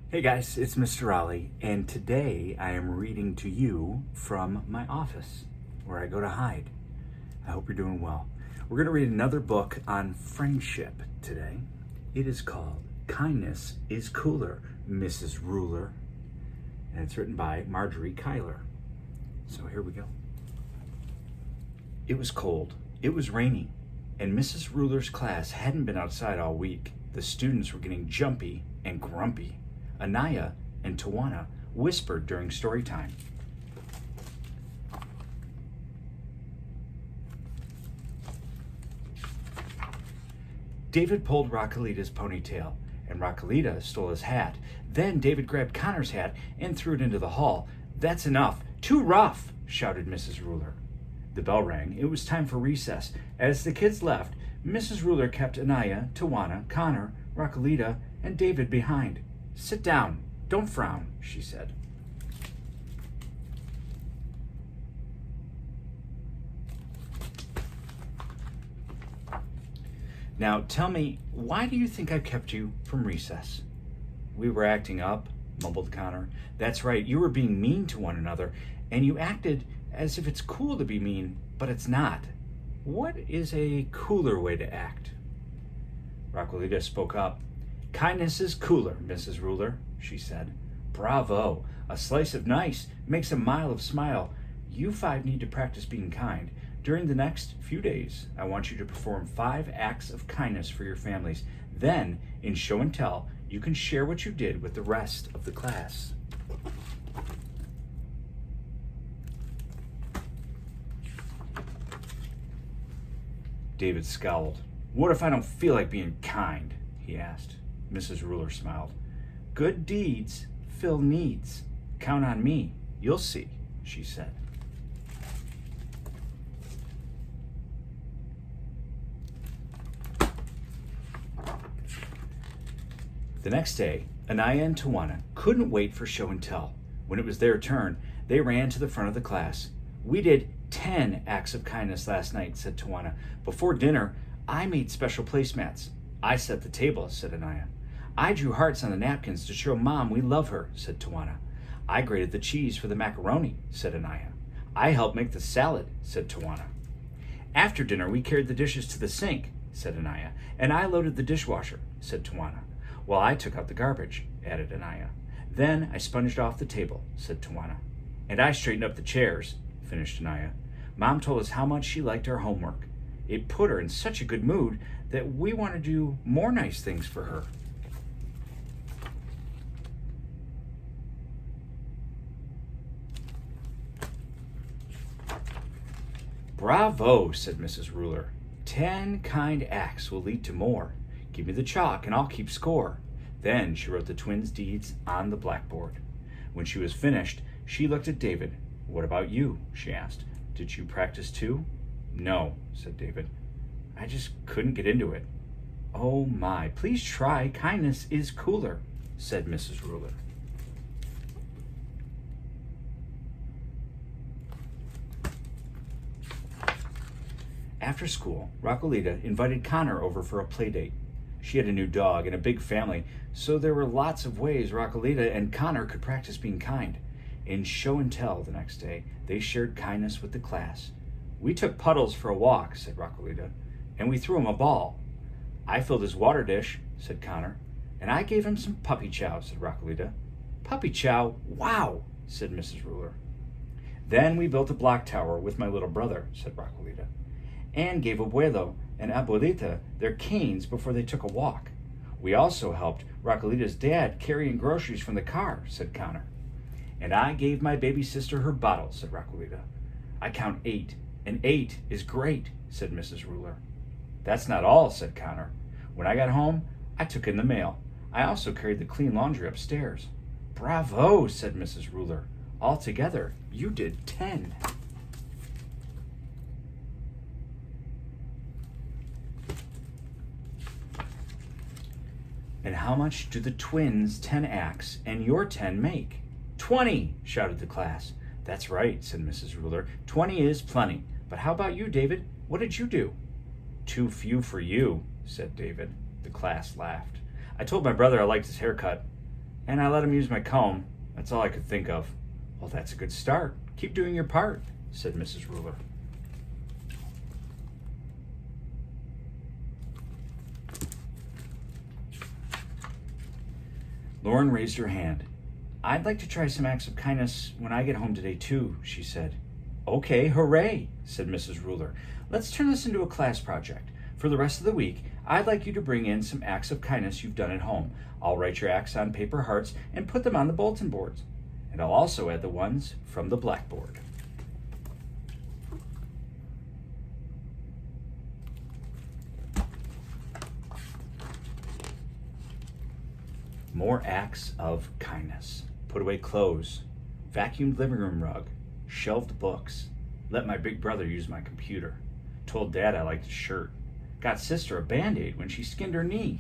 Hey guys, it's Mr. Olli, and today I am reading to you from my office where I go to hide. I hope you're doing well. We're going to read another book on friendship today. It is called Kindness is Cooler, Mrs. Ruler, and it's written by Margery, Cuyler. So here we go. It was cold, it was rainy, and Mrs. Ruler's class hadn't been outside all week. The students were getting jumpy and grumpy. Anaya and Tawana whispered during story time. David pulled Raquelita's ponytail, and Raquelita stole his hat. Then David grabbed Connor's hat and threw it into the hall. "That's enough! Too rough!" shouted Mrs. Ruler. The bell rang. It was time for recess. As the kids left, Mrs. Ruler kept Anaya, Tawana, Connor, Raquelita, and David behind. "Sit down. Don't frown," she said. "Now tell me, why do you think I kept you from recess?" "We were acting up," mumbled Connor. "That's right, you were being mean to one another, and you acted as if it's cool to be mean, but it's not. What is a cooler way to act?" Raquelita spoke up. "Kindness is cooler, Mrs. Ruler," she said. "Bravo! A slice of nice makes a mile of smile. You five need to practice being kind. During the next few days, I want you to perform 5 acts of kindness for your families. Then, in show and tell, you can share what you did with the rest of the class." David scowled. "What if I don't feel like being kind?" he asked. Mrs. Ruler smiled. "Good deeds fill needs. Count on me. You'll see," she said. The next day, Anaya and Tawana couldn't wait for show and tell. When it was their turn, they ran to the front of the class. "We did 10 acts of kindness last night," said Tawana. "Before dinner, I made special placemats." "I set the table," said Anaya. "I drew hearts on the napkins to show Mom we love her," said Tawana. "I grated the cheese for the macaroni," said Anaya. "I helped make the salad," said Tawana. "After dinner, we carried the dishes to the sink," said Anaya. "And I loaded the dishwasher," said Tawana. "While I took out the garbage," added Anaya. "Then I sponged off the table," said Tawana. "And I straightened up the chairs," finished Anaya. "Mom told us how much she liked our homework. It put her in such a good mood that we want to do more nice things for her." "Bravo," said Mrs. Ruler. 10 kind acts will lead to more. Give me the chalk and I'll keep score." Then she wrote the twins' deeds on the blackboard. When she was finished, she looked at David. "What about you?" she asked. "Did you practice too?" "No," said David. "I just couldn't get into it." "Oh my, please try. Kindness is cooler," said Mrs. Ruler. After school, Raquelita invited Connor over for a play date. She had a new dog and a big family, so there were lots of ways Raquelita and Connor could practice being kind. In show and tell the next day, they shared kindness with the class. "We took Puddles for a walk," said Raquelita, "and we threw him a ball." "I filled his water dish," said Connor. "And I gave him some puppy chow," said Raquelita. "Puppy chow? Wow," said Mrs. Ruler. "Then we built a block tower with my little brother," said Raquelita, "and gave Abuelo and Abuelita their canes before they took a walk. We also helped Raquelita's dad carrying groceries from the car," said Connor. "And I gave my baby sister her bottle," said Raquelita. "I count 8, and 8 is great," said Mrs. Ruler. "That's not all," said Connor. "When I got home, I took in the mail. I also carried the clean laundry upstairs." "Bravo," said Mrs. Ruler. "Altogether, you did 10. "And how much do the twins' 10 acts and your 10 make?" 20, shouted the class. "That's right," said Mrs. Ruler. 20 is plenty. But how about you, David? What did you do?" "Too few for you," said David. The class laughed. "I told my brother I liked his haircut." And I let him use my comb. That's all I could think of. Well, that's a good start. Keep doing your part, said Mrs. Ruler. Lauren raised her hand. I'd like to try some acts of kindness when I get home today too, she said. Okay, hooray, said Mrs. Ruler. Let's turn this into a class project. For the rest of the week, I'd like you to bring in some acts of kindness you've done at home. I'll write your acts on paper hearts and put them on the bulletin boards. And I'll also add the ones from the blackboard. More acts of kindness. Put away clothes, vacuumed living room rug, shelved books, let my big brother use my computer, told Dad I liked his shirt, got Sister a Band-Aid when she skinned her knee.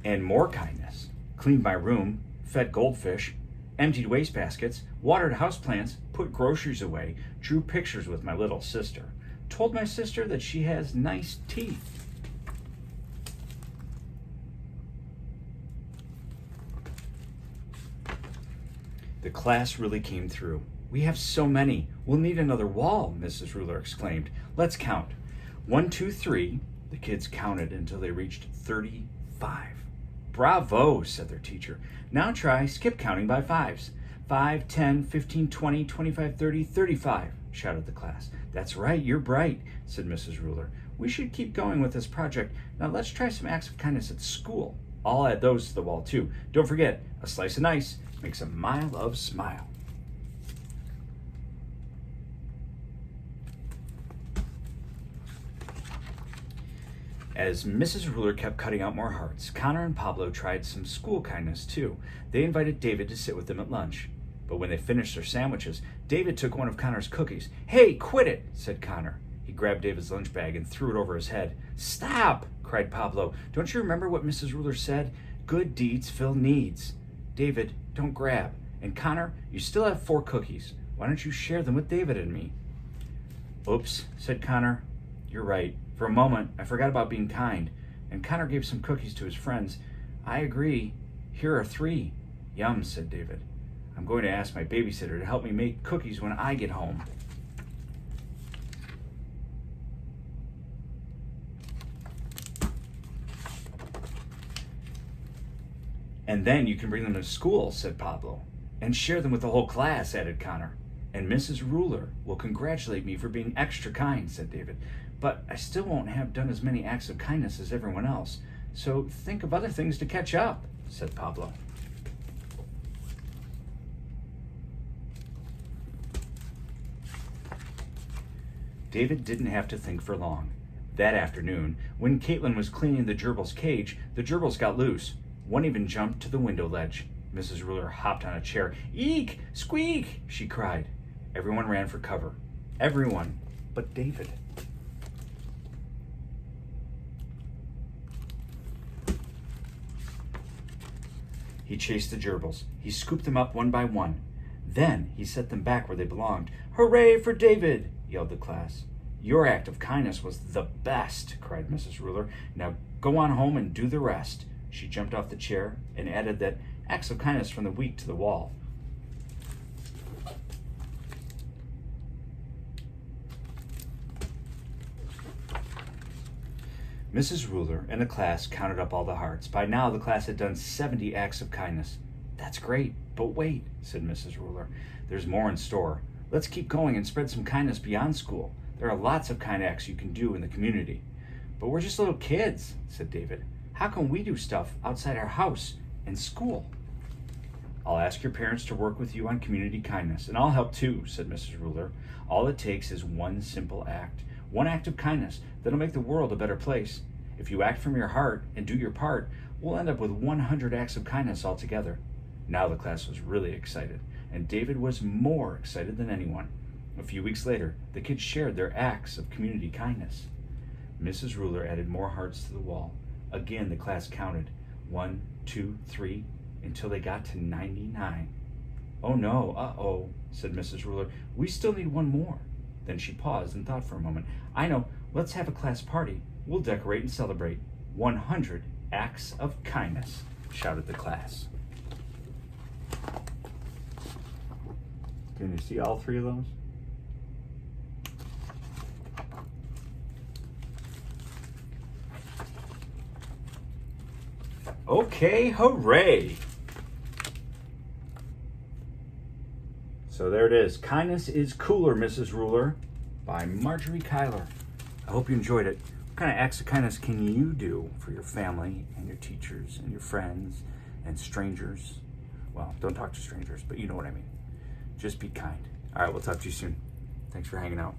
And more kindness. Cleaned my room, fed goldfish, emptied wastebaskets, watered houseplants, put groceries away, drew pictures with my little sister, told my sister that she has nice teeth. The class really came through. We have so many. We'll need another wall, Mrs. Ruler exclaimed. Let's count. 1, 2, 3. The kids counted until they reached 35. Bravo, said their teacher. Now try skip counting by fives. 5, 10, 15, 20, 25, 30, 35, shouted the class. That's right, you're bright, said Mrs. Ruler. We should keep going with this project. Now let's try some acts of kindness at school. I'll add those to the wall too. Don't forget, a slice of nice makes a mile of smile. As Mrs. Ruler kept cutting out more hearts, Connor and Pablo tried some school kindness too. They invited David to sit with them at lunch. But when they finished their sandwiches, David took one of Connor's cookies. Hey, quit it, said Connor. He grabbed David's lunch bag and threw it over his head. Stop, cried Pablo. Don't you remember what Mrs. Ruler said? Good deeds fill needs. David, don't grab. And Connor, you still have 4 cookies. Why don't you share them with David and me? Oops, said Connor. You're right. For a moment, I forgot about being kind. And Connor gave some cookies to his friends. I agree. Here are 3. Yum, said David. I'm going to ask my babysitter to help me make cookies when I get home. And then you can bring them to school, said Pablo. And share them with the whole class, added Connor. And Mrs. Ruler will congratulate me for being extra kind, said David. But I still won't have done as many acts of kindness as everyone else. So think of other things to catch up, said Pablo. David didn't have to think for long. That afternoon, when Caitlin was cleaning the gerbil's cage, the gerbils got loose. One even jumped to the window ledge. Mrs. Ruler hopped on a chair. Eek! Squeak! She cried. Everyone ran for cover. Everyone but David. He chased the gerbils. He scooped them up one by one. Then he set them back where they belonged. Hooray for David! Yelled the class. Your act of kindness was the best, cried Mrs. Ruler. Now go on home and do the rest. She jumped off the chair and added that acts of kindness from the week to the wall. Mrs. Ruler and the class counted up all the hearts. By now, the class had done 70 acts of kindness. That's great, but wait, said Mrs. Ruler. There's more in store. Let's keep going and spread some kindness beyond school. There are lots of kind acts you can do in the community. But we're just little kids, said David. How can we do stuff outside our house and school? I'll ask your parents to work with you on community kindness, and I'll help too, said Mrs. Ruler. All it takes is one simple act. One act of kindness that'll make the world a better place. If you act from your heart and do your part, we'll end up with 100 acts of kindness altogether. Now the class was really excited, and David was more excited than anyone. A few weeks later, the kids shared their acts of community kindness. Mrs. Ruler added more hearts to the wall. Again, the class counted 1, 2, 3, until they got to 99. Oh no, uh-oh, said Mrs. Ruler. We still need one more. Then she paused and thought for a moment. I know, Let's have a class party. We'll decorate and celebrate. 100 acts of kindness, shouted the class. Can you see all 3 of those? Okay, hooray! So there it is. Kindness is Cooler, Mrs. Ruler, by Margery Cuyler. I hope you enjoyed it. What kind of acts of kindness can you do for your family and your teachers and your friends and strangers? Well, don't talk to strangers, but you know what I mean. Just be kind. All right, we'll talk to you soon. Thanks for hanging out.